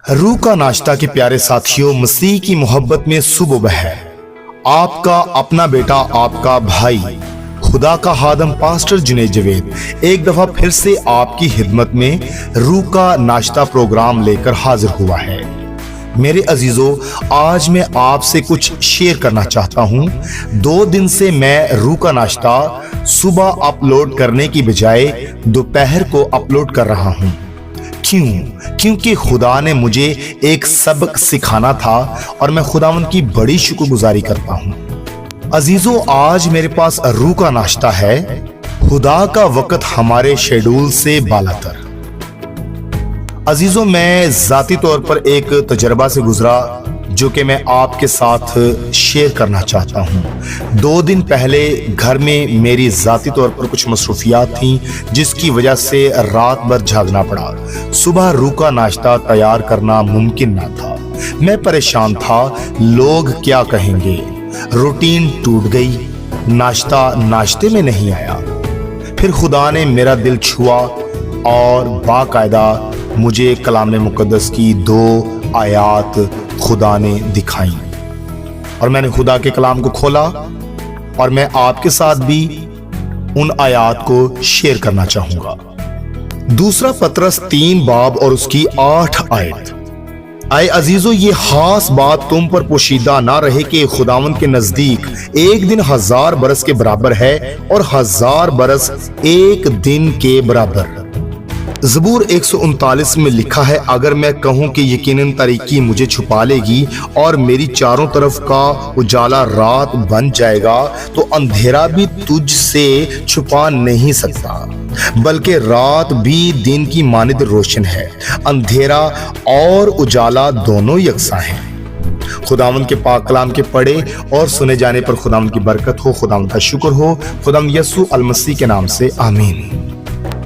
रूह का नाश्ता के प्यारे साथियों, मसीह की मोहब्बत में सुबह है। आपका अपना बेटा, आपका भाई, खुदा का खादम पास्टर जुनैद जवेद एक दफा फिर से आपकी खिदमत में रूह का नाश्ता प्रोग्राम लेकर हाजिर हुआ है। मेरे अजीजों, आज मैं आपसे कुछ शेयर करना चाहता हूं। 2 दिन से मैं रूह का नाश्ता सुबह अपलोड करने की बजाय दोपहर को अपलोड कर रहा हूं। क्योंकि खुदा ने मुझे एक सबक सिखाना था और मैं खुदावंद की बड़ी शुक्रगुजारी करता हूं। अजीजों, आज मेरे पास रूह का नाश्ता है। खुदा का वक्त हमारे शेड्यूल से बालातर। अजीजों, मैं जाती तौर पर एक तजर्बा से गुजरा जो कि मैं आपके साथ शेयर करना चाहता हूं। 2 दिन पहले घर में मेरी जाती तौर पर कुछ मसरूफियात थीं, जिसकी वजह से रात भर जागना पड़ा। सुबह रूह का नाश्ता तैयार करना मुमकिन ना था। मैं परेशान था, लोग क्या कहेंगे। रूटीन टूट गई, नाश्ता नाश्ते में नहीं आया। फिर खुदा ने मेरा दिल छुआ और बाकायदा मुझे कलाम मुकद्दस की 2 आयात खुदा ने दिखाई और मैंने खुदा के कलाम को खोला और मैं आपके साथ भी उन आयात को शेयर करना चाहूंगा। दूसरा पतरस 3 बाब और उसकी 8 आयत। आए अजीजों, ये खास बात तुम पर पोशीदा ना रहे कि खुदावंद के नजदीक एक दिन 1000 बरस के बराबर है और 1000 बरस एक दिन के बराबर। ज़बूर 139 में लिखा है, अगर मैं कहूं कि यकीनन तारीकी मुझे छुपा लेगी और मेरी चारों तरफ का उजाला रात बन जाएगा, तो अंधेरा भी तुझ से छुपा नहीं सकता, बल्कि रात भी दिन की मानिंद रोशन है। अंधेरा और उजाला दोनों यकसा हैं। खुदावंद के पाक कलाम के पढ़े और सुने जाने पर खुदावंद की बरकत हो, खुदावंद का शुक्र हो। खुदावंद यसू अल मसीह के नाम से आमीन।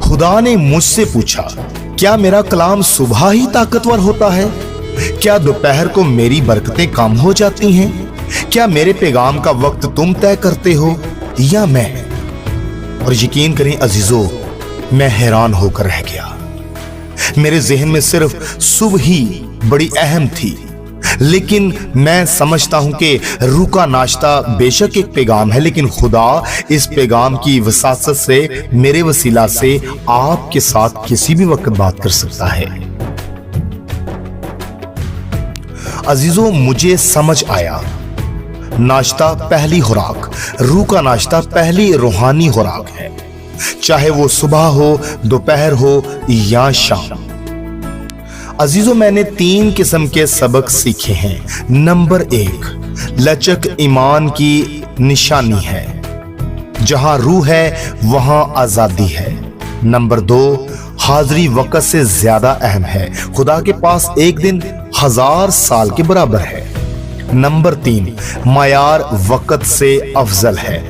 खुदा ने मुझसे पूछा, क्या मेरा कलाम सुबह ही ताकतवर होता है? क्या दोपहर को मेरी बरकतें कम हो जाती हैं? क्या मेरे पैगाम का वक्त तुम तय करते हो या मैं? और यकीन करें अजीजों, मैं हैरान होकर रह गया। मेरे जहन में सिर्फ सुबह ही बड़ी अहम थी, लेकिन मैं समझता हूं कि रूह का नाश्ता बेशक एक पैगाम है, लेकिन खुदा इस पैगाम की वसासत से, मेरे वसीला से आपके साथ किसी भी वक्त बात कर सकता है। अजीजों, मुझे समझ आया, नाश्ता पहली खुराक, रूह का नाश्ता पहली रूहानी खुराक है, चाहे वो सुबह हो, दोपहर हो या शाम। अजीजों, मैंने 3 किस्म के सबक सीखे हैं। नंबर 1, लचक ईमान की निशानी है। जहां रूह है वहां आजादी है। नंबर 2, हाजिरी वक्त से ज्यादा अहम है। खुदा के पास एक दिन 1000 साल के बराबर है। नंबर 3, मायार वक्त से अफजल है।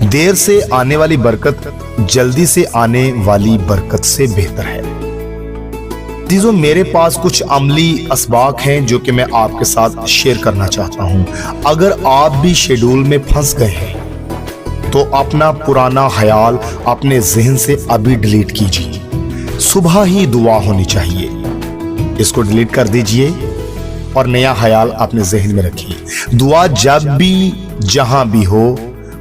देर से आने वाली बरकत जल्दी से आने वाली बरकत से बेहतर है। अजीजों, मेरे पास कुछ अमली असबाक हैं जो कि मैं आपके साथ शेयर करना चाहता हूं। अगर आप भी शेड्यूल में फंस गए हैं तो अपना पुराना ख्याल अपने जहन से अभी डिलीट कीजिए। सुबह ही दुआ होनी चाहिए, इसको डिलीट कर दीजिए और नया ख्याल अपने जहन में रखिए। दुआ जब भी जहां भी हो,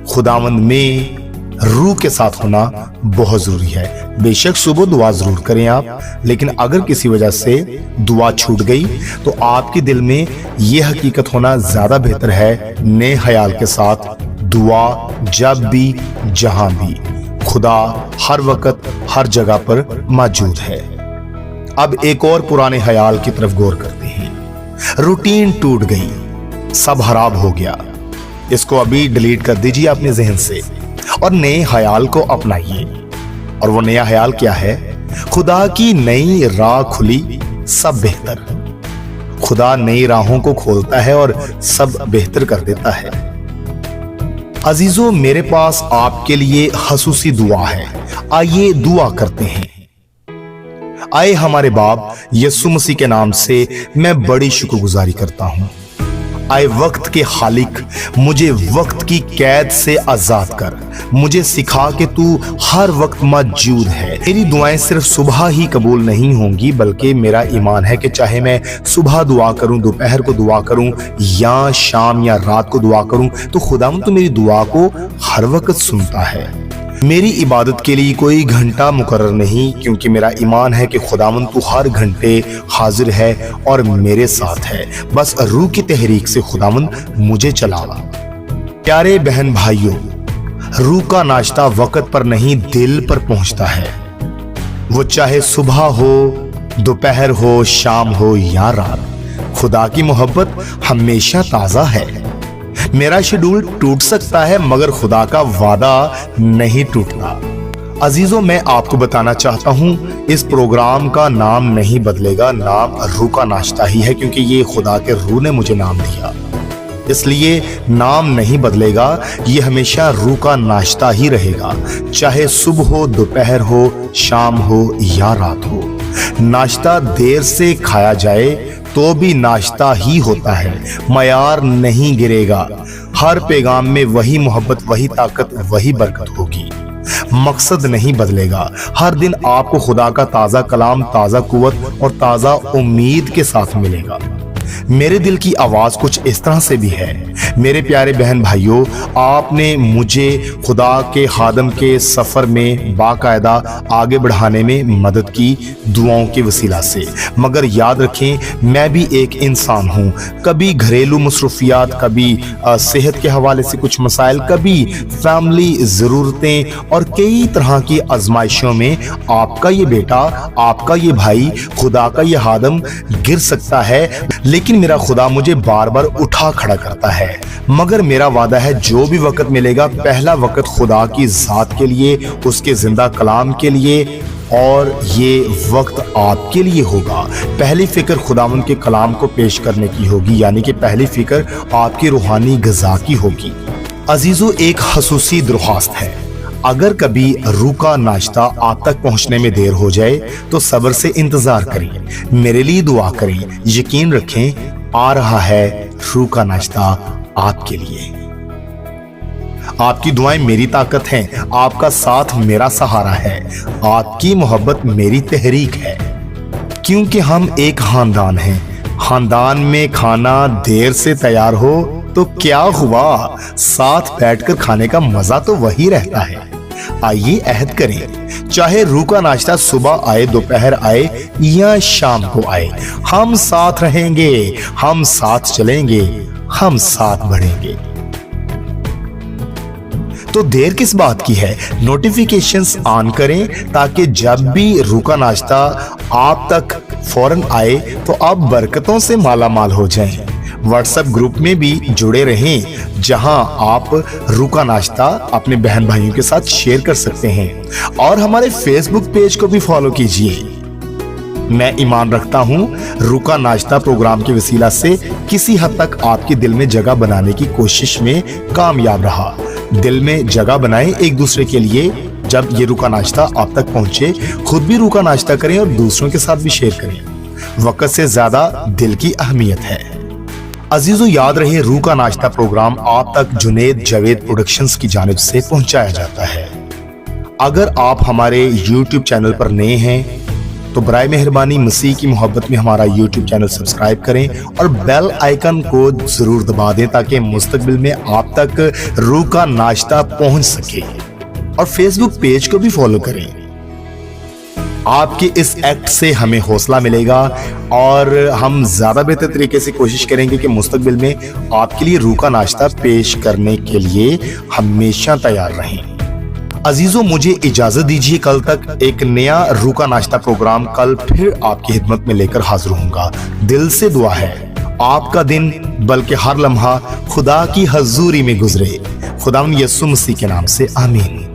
खुदावंद में रूह के साथ होना बहुत जरूरी है। बेशक सुबह दुआ जरूर करें आप, लेकिन अगर किसी वजह से दुआ छूट गई तो आपके दिल में यह हकीकत होना ज्यादा बेहतर है, नए ख्याल के साथ दुआ जब भी जहां भी। खुदा हर वक्त हर जगह पर मौजूद है। अब एक और पुराने ख्याल की तरफ गौर करते हैं। रूटीन टूट गई, सब खराब हो गया, इसको अभी डिलीट कर दीजिए अपने जहन से और नए ख्याल को अपनाइए। और वो नया ख्याल क्या है? खुदा की नई राह खुली, सब बेहतर। खुदा नई राहों को खोलता है और सब बेहतर कर देता है। अजीजों, मेरे पास आपके लिए खसूसी दुआ है। आइए दुआ करते हैं। आए हमारे बाप, यीशु मसीह के नाम से मैं बड़ी शुक्रगुजारी करता हूं। आए वक्त के खालिक, मुझे वक्त की कैद से आजाद कर, मुझे सिखा कि तू हर वक्त मौजूद है। मेरी दुआएं सिर्फ सुबह ही कबूल नहीं होंगी, बल्कि मेरा ईमान है कि चाहे मैं सुबह दुआ करूं, दोपहर को दुआ करूं या शाम या रात को दुआ करूं, तो खुदावंद तो मेरी दुआ को हर वक्त सुनता है। मेरी इबादत के लिए कोई घंटा मुकर्रर नहीं, क्योंकि मेरा ईमान है कि खुदावंद तू हर घंटे हाजिर है और मेरे साथ है। बस रूह की तहरीक से खुदावंद मुझे चलावा। प्यारे बहन भाइयों, रूह का नाश्ता वक्त पर नहीं दिल पर पहुंचता है। वो चाहे सुबह हो, दोपहर हो, शाम हो या रात, खुदा की मोहब्बत हमेशा ताजा है। मेरा शेड्यूल टूट सकता है मगर खुदा का वादा नहीं टूटता। अजीजों, मैं आपको बताना चाहता हूं, इस प्रोग्राम का नाम नहीं बदलेगा, नाम रूह का नाश्ता ही है, क्योंकि ये खुदा के रूह ने मुझे नाम दिया, इसलिए नाम नहीं बदलेगा। ये हमेशा रूह का नाश्ता ही रहेगा, चाहे सुबह हो, दोपहर हो, शाम हो या रात हो। नाश्ता देर से खाया जाए तो भी नाश्ता ही होता है, मयार नहीं गिरेगा। हर पैगाम में वही मोहब्बत, वही ताकत, वही बरकत होगी। मकसद नहीं बदलेगा। हर दिन आपको खुदा का ताज़ा कलाम, ताज़ा कुव्वत और ताज़ा उम्मीद के साथ मिलेगा। मेरे दिल की आवाज़ कुछ इस तरह से भी है। मेरे प्यारे बहन भाइयों, आपने मुझे खुदा के खादम के सफ़र में बाकायदा आगे बढ़ाने में मदद की दुआओं के वसीला से। मगर याद रखें, मैं भी एक इंसान हूँ। कभी घरेलू मसरूफियात, कभी सेहत के हवाले से कुछ मसाइल, कभी फैमिली ज़रूरतें और कई तरह की आजमाइशों में आपका ये बेटा, आपका ये भाई, खुदा का ये खादम गिर सकता है। लेकिन मेरा खुदा मुझे बार बार उठा खड़ा करता है। मगर मेरा वादा है, जो भी वक्त मिलेगा, पहला वक्त खुदा की जात के लिए, उसके जिंदा कलाम के लिए, और ये वक्त आपके लिए होगा। पहली फिक्र खुदावंद के कलाम को पेश करने की होगी, यानी कि पहली फिक्र आपकी रूहानी ग़िज़ा की होगी। अजीजों, एक खसूसी दरख्वास्त है, अगर कभी रूह का नाश्ता आप तक पहुंचने में देर हो जाए तो सब्र से इंतजार करें, मेरे लिए दुआ करें। यकीन रखें, आ रहा है रूह का नाश्ता आपके लिए। आपकी दुआएं मेरी ताकत हैं, आपका साथ मेरा सहारा है, आपकी मोहब्बत मेरी तहरीक है। क्योंकि हम एक खानदान हैं। खानदान में खाना देर से तैयार हो तो क्या हुआ, साथ बैठकर खाने का मजा तो वही रहता है। आइए अहद करें, चाहे रूह का नाश्ता सुबह आए, दोपहर आए या शाम को आए, हम साथ रहेंगे, हम साथ चलेंगे, हम साथ बढ़ेंगे। तो देर किस बात की है? नोटिफिकेशंस ऑन करें ताकि जब भी रूह का नाश्ता आप तक फौरन आए तो आप बरकतों से माला माल हो जाएं। व्हाट्सएप ग्रुप में भी जुड़े रहें, जहां आप रूह का नाश्ता अपने बहन भाइयों के साथ शेयर कर सकते हैं। और हमारे फेसबुक पेज को भी फॉलो कीजिए। मैं ईमान रखता हूं, रूह का नाश्ता प्रोग्राम के वसीला से किसी हद तक आपके दिल में जगह बनाने की कोशिश में कामयाब रहा। दिल में जगह बनाएं एक दूसरे के लिए। जब ये रूह का नाश्ता आप तक पहुंचे, खुद भी रूह का नाश्ता करें और दूसरों के साथ भी शेयर करें। वक्त से ज्यादा दिल की अहमियत है। अजीजों, याद रहे, रूह का नाश्ता प्रोग्राम आप तक जुनेद जावेद प्रोडक्शंस की जानिब से पहुंचाया जाता है। अगर आप हमारे YouTube चैनल पर नए हैं तो बराए मेहरबानी मसीह की मोहब्बत में हमारा YouTube चैनल सब्सक्राइब करें और बेल आइकन को जरूर दबा दें ताकि मुस्तकबिल में आप तक रूह का नाश्ता पहुंच सके। और फेसबुक पेज को भी फॉलो करें। आपके इस एक्ट से हमें हौसला मिलेगा और हम ज्यादा बेहतर तरीके से कोशिश करेंगे कि मुस्तकबिल में आपके लिए रूह का नाश्ता पेश करने के लिए हमेशा तैयार रहें। अजीजों, मुझे इजाजत दीजिए। कल तक एक नया रूह का नाश्ता प्रोग्राम कल फिर आपकी खिदमत में लेकर हाजिर होऊंगा। दिल से दुआ है आपका दिन बल्कि हर लम्हा खुदा की हजूरी में गुजरे। खुदावंद यीशु मसीह के नाम से आमीन।